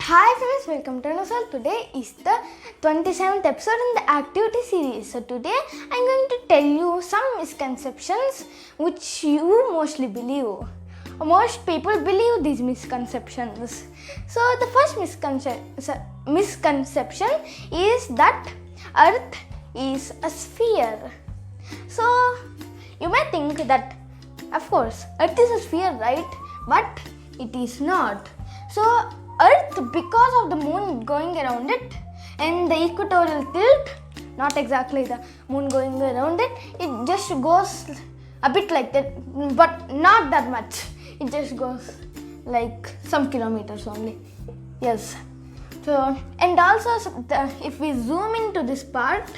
Hi friends, welcome to Arnav. Today is the 27th episode in the activity series. So today I'm going to tell you some misconceptions which you mostly believe. Most people believe these misconceptions. So the first misconception is that Earth is a sphere. So you may think that of course Earth is a sphere, right? But it is not. So Earth, because of the moon going around it and the equatorial tilt, not exactly the moon going around it, it just goes a bit like that, but not that much. It just goes like some kilometers only. Yes. So, and also if we zoom into this part,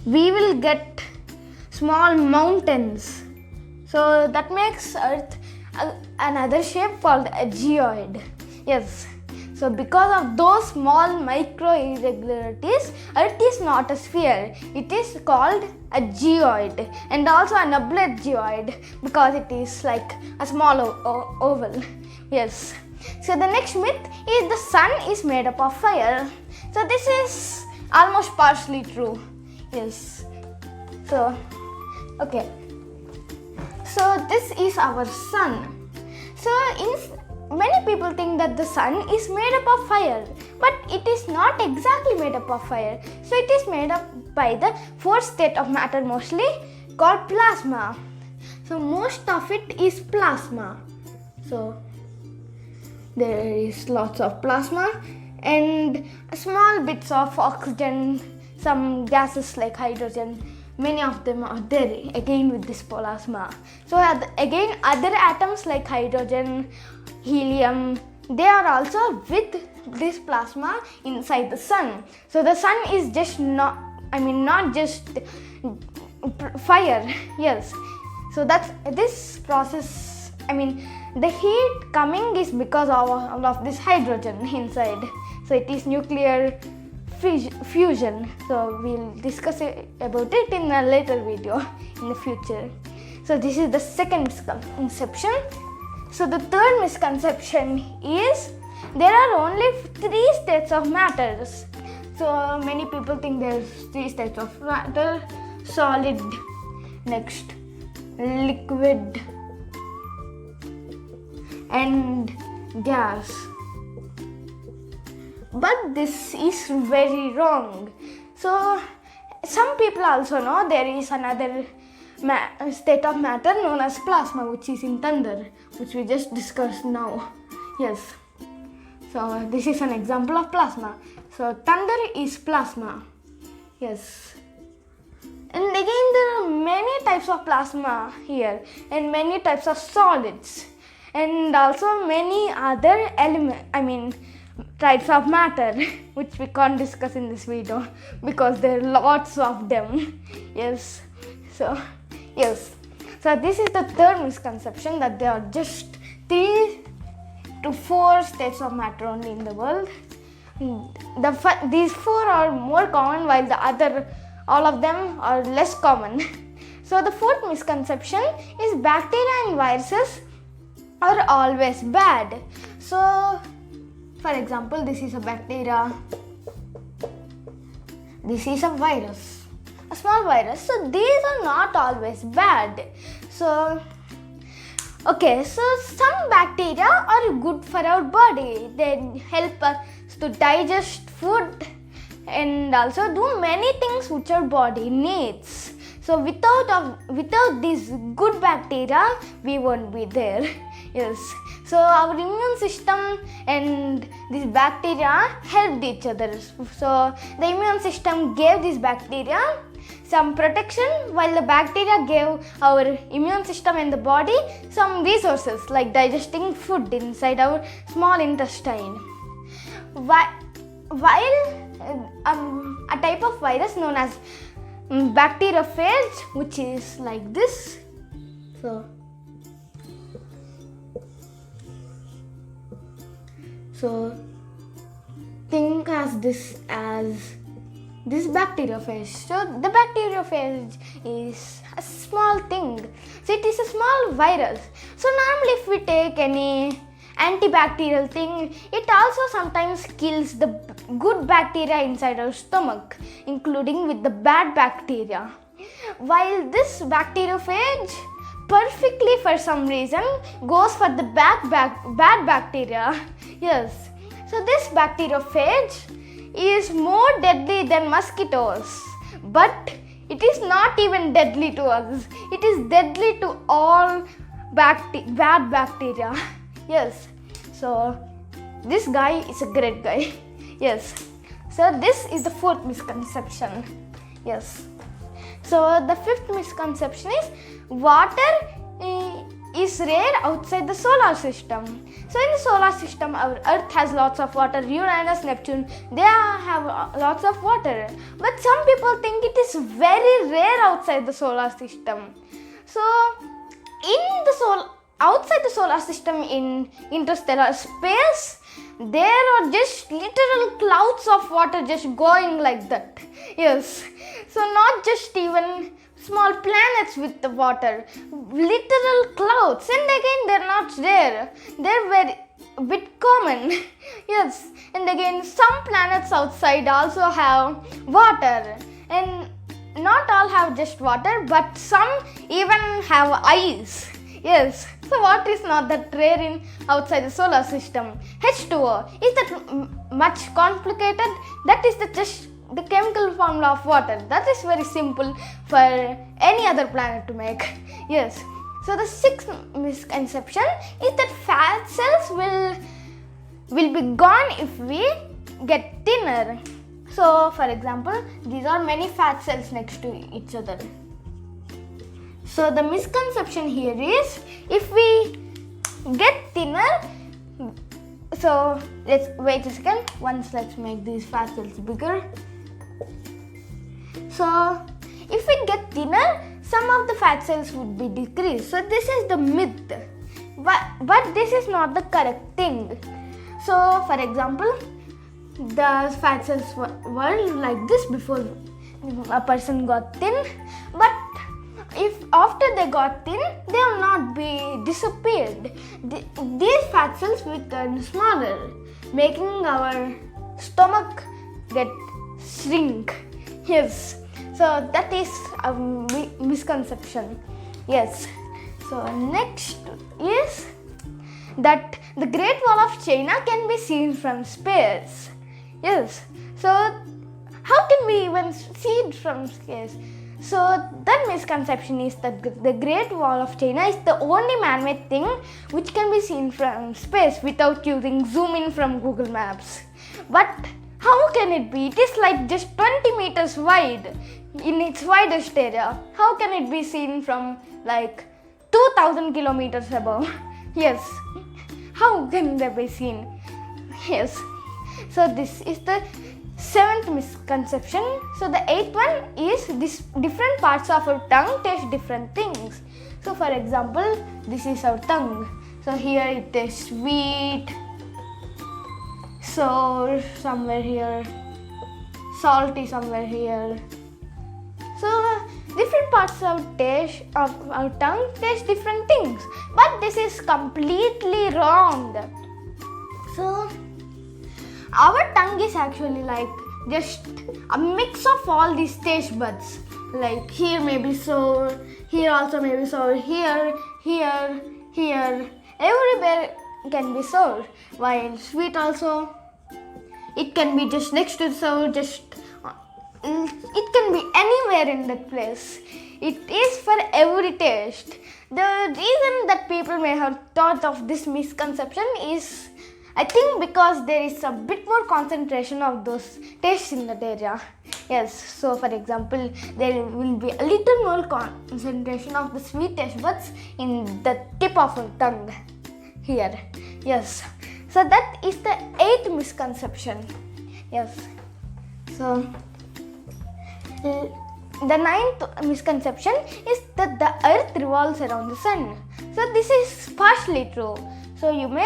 we will get small mountains. So that makes Earth another shape called a geoid. Yes. So because of those small micro irregularities, Earth is not a sphere. It is called a geoid, and also an oblate geoid because it is like a small oval. Yes. So the next myth is the sun is made up of fire. So this is almost partially true. Yes. So okay. So this is our sun. So many people think that the sun is made up of fire, but it is not exactly made up of fire. So it is made up by the fourth state of matter, mostly called plasma. So most of it is plasma. So there is lots of plasma and small bits of oxygen, some gases like hydrogen. Many of them are there again with this plasma. So again other atoms like hydrogen, helium, they are also with this plasma inside the sun. So the sun is just not just fire. Yes. So that's this process. The heat coming is because of all of this hydrogen inside. So it is nuclear fusion. So we'll discuss about it in a later video in the future. So this is the second misconception. So the third misconception is there are only 3 states of matters. So many people think there's 3 states of matter: solid, next liquid, and gas. But this is very wrong. So some people also know there is another state of matter known as plasma, which is in thunder, which we just discussed now. Yes. So this is an example of plasma. So thunder is plasma. Yes. And again there are many types of plasma here and many types of solids and also many other types of matter which we can't discuss in this video because there are lots of them. Yes. So this is the third misconception, that there are just 3 to 4 states of matter only in the world. These 4 are more common while all of them are less common. So the fourth misconception is bacteria and viruses are always bad. So for example, this is a bacteria, this is a virus, a small virus. So these are not always bad. So some bacteria are good for our body. They help us to digest food and also do many things which our body needs. So without these good bacteria, we won't be there. Yes. So our immune system and these bacteria helped each other. So the immune system gave this bacteria some protection, while the bacteria gave our immune system and the body some resources like digesting food inside our small intestine. While a type of virus known as bacteriophage, which is like this. So think as this bacteriophage. So the bacteriophage is a small thing. So it is a small virus. So normally if we take any antibacterial thing, it also sometimes kills the good bacteria inside our stomach, including with the bad bacteria. While this bacteriophage perfectly for some reason goes for the bad bacteria. Yes, so this bacteriophage is more deadly than mosquitoes, but it is not even deadly to us. It is deadly to all bad bacteria. Yes, so this guy is a great guy. Yes, so this is the fourth misconception. Yes, so the fifth misconception is water is rare outside the solar system. So in the solar system, our Earth has lots of water. Uranus, Neptune, they have lots of water. But some people think it is very rare outside the solar system. So outside the solar system in interstellar space, there are just literal clouds of water just going like that. Yes, so not just even small planets with the water, literal clouds, and again they're not rare, they're very bit common. Yes, and again some planets outside also have water, and not all have just water, but some even have ice. Yes, so what is not that rare in outside the solar system? H2O. Is that much complicated? That is just the chemical formula of water. That is very simple for any other planet to make. Yes, so the sixth misconception is that fat cells will be gone if we get thinner. So for example, these are many fat cells next to each other. So the misconception here is if we get thinner, so let's wait a second. Once let's make these fat cells bigger. So if we get thinner, some of the fat cells would be decreased. So this is the myth, but this is not the correct thing. So for example, the fat cells were like this before a person got thin, but if after they got thin, they will not be disappeared. These fat cells will turn smaller, making our stomach get shrink. Yes, so that is a misconception. Yes, so next is that the Great Wall of China can be seen from space. Yes, so how can we even see it from space? So that misconception is that the Great Wall of China is the only man-made thing which can be seen from space without using zoom in from Google Maps. But how can it be? It is like just 20 meters wide in its widest area. How can it be seen from like 2000 kilometers above? Yes, how can they be seen? Yes, so this is the seventh misconception. So the eighth one is this: different parts of our tongue taste different things. So for example, this is our tongue. So here it tastes sweet, sour somewhere here, salty somewhere here. So different parts of our tongue taste different things, but this is completely wrong. So our tongue is actually like just a mix of all these taste buds. Like here may be sour, here also may be sour, here, everywhere can be sour. While sweet also, it can be just next to sour, it can be anywhere in that place. It is for every taste. The reason that people may have thought of this misconception is, I think, because there is a bit more concentration of those tastes in that area. Yes, so for example, there will be a little more concentration of the sweet taste buds in the tip of our tongue here. Yes, so that is the eighth misconception. Yes, so the ninth misconception is that the earth revolves around the sun. So this is partially true. So you may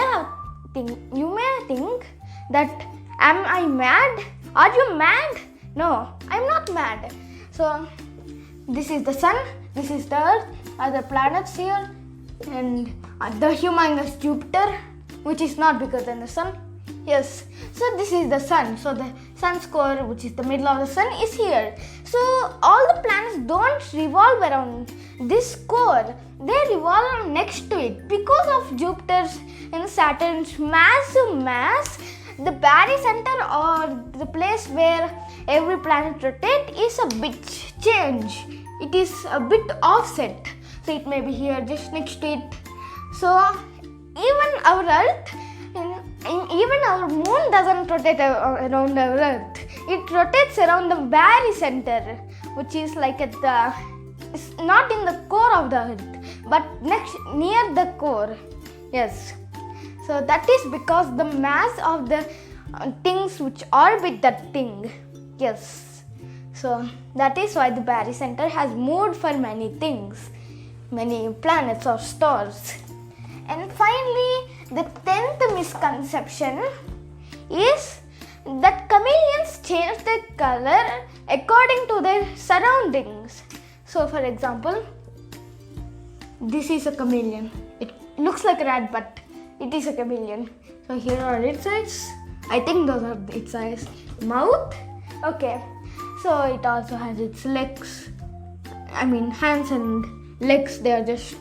think that, am I mad? Are you mad? No, I'm not mad. So this is the sun, this is the earth, other planets here, and the humongous Jupiter. which is not bigger than the sun. Yes, so this is the sun. So the sun's core, which is the middle of the sun, is here. So all the planets don't revolve around this core, they revolve next to it. Because of Jupiter's and Saturn's massive mass, the barycenter, or the place where every planet rotates, is a bit change. It is a bit offset. So it may be here just next to it. So even our Earth, even our moon doesn't rotate around our Earth. It rotates around the barycenter, which is like at the, it's not in the core of the Earth, but near the core. Yes. So that is because the mass of the things which orbit that thing. Yes. So that is why the barycenter has moved for many things, many planets or stars. And finally, the 10th misconception is that chameleons change their color according to their surroundings. So for example, this is a chameleon. It looks like a rat, but it is a chameleon. So here are its eyes. I think those are its eyes. Mouth. Okay. So it also has its legs. Hands and legs. They are just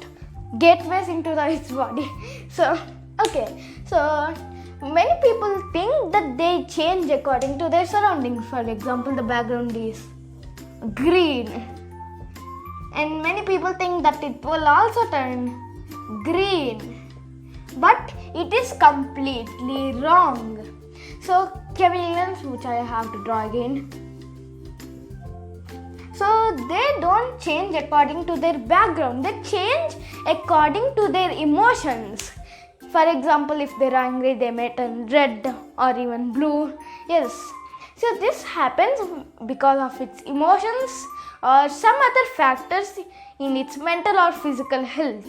gateways into its body. So okay. So many people think that they change according to their surroundings. For example, the background is green, and many people think that it will also turn green, but it is completely wrong. So chameleons, which I have to draw again, so they don't change according to their background, they change according to their emotions. For example, if they're angry, they may turn red or even blue. Yes. So this happens because of its emotions or some other factors in its mental or physical health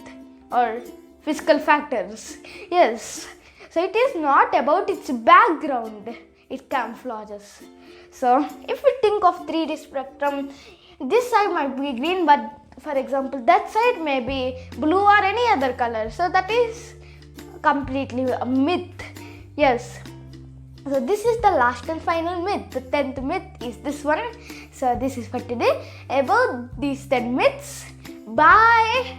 or physical factors. Yes. So it is not about its background, it camouflages. So if we think of 3D spectrum, this side might be green, but for example, that side may be blue or any other color. So that is completely a myth. Yes. So this is the last and final myth. The 10th myth is this one. So this is for today about these 10 myths. Bye.